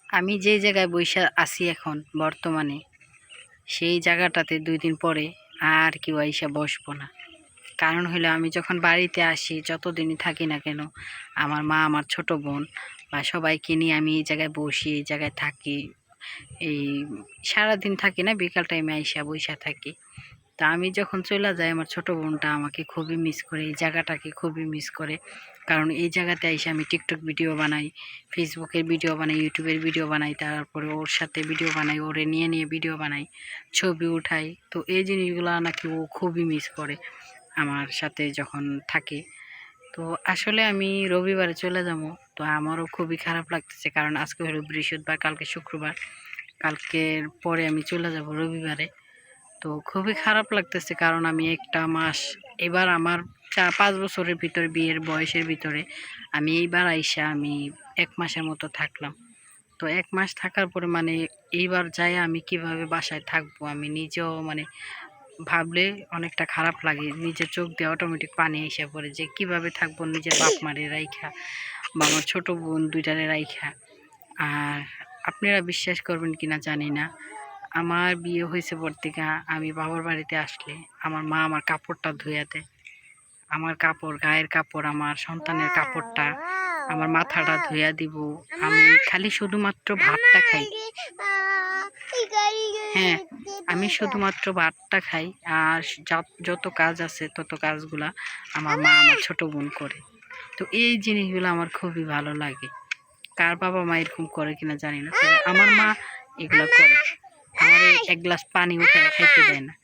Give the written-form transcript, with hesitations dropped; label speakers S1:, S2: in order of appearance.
S1: আমি যে জায়গায় বইসা আছি এখন বর্তমানে, সেই জায়গাটাতে 2 দিন পরে আর কেউ আইসা বসবো না। কারণ হলো আমি যখন বাড়িতে আসি, যতদিনই থাকি না কেন, আমার মা, আমার ছোট বোন বা সবাইকে নিয়ে আমি এই জায়গায় বসি, এই জায়গায় থাকি। এই সারাদিন থাকি না, বিকাল টাইমে আইসা বইসা থাকি। তা আমি যখন চলে যাই, আমার ছোট বোনটা আমাকে খুবই মিস করে, এই জায়গাটাকে খুবই মিস করে। কারণ এই জায়গাতে এসে আমি টিকটক ভিডিও বানাই, ফেসবুকের ভিডিও বানাই, ইউটিউবের ভিডিও বানাই, তারপরে ওর সাথে ভিডিও বানাই, ওরে নিয়ে নিয়ে ভিডিও বানাই, ছবি উঠাই। তো এই জিনিসগুলো নাকি ও খুবই মিস করে আমার সাথে যখন থাকে। তো আসলে আমি রবিবারে চলে যাব। তো আমারও খুবই খারাপ লাগতেছে, কারণ আজকে হলো বৃহস্পতিবার, কালকে শুক্রবার, কালকের পরে আমি চলে যাব রবিবারে। তো খুবই খারাপ লাগতেছে, কারণ আমি একটা মাস, এবার আমার 4-5 বছরের ভিতরে, বিয়ের বয়সের ভিতরে আমি এইবার আইসা আমি 1 মাসের মতো থাকলাম। তো 1 মাস থাকার পরে মানে এইবার যাই আমি কিভাবে বাসায় থাকবো, আমি নিজেও মানে ভাবলে অনেকটা খারাপ লাগে। নিজের চোখ দিয়ে অটোমেটিক পানি এসে পড়ে যে কিভাবে থাকবো নিজের বাপ মারে রাইখা বা আমার ছোট বোন 2টারে রাইখা। আর আপনারা বিশ্বাস করবেন কিনা জানি না, আমার বিয়ে হয়েছে পর থেকে আমি বাবার বাড়িতে আসলে আমার মা আমার কাপড়টা ধুয়ে দেয়। আমার কাপড়, গায়ের কাপড়, আমার সন্তানের কাপড়টা, আমার মাথাটা ধুইয়া দিব। আমি খালি শুধুমাত্র ভাতটা খাই। হ্যাঁ, আমি শুধুমাত্র ভাতটা খাই। আর যত কাজ আছে তত কাজগুলা আমার মা, আমার ছোট বোন করে। তো এই জিনিসগুলো আমার খুবই ভালো লাগে। কার বাবা মা এরকম করে কিনা জানি না, তবে আমার মা এগুলো করে। আমার 1 গ্লাস পানি উঠে খাইতে দেয় না।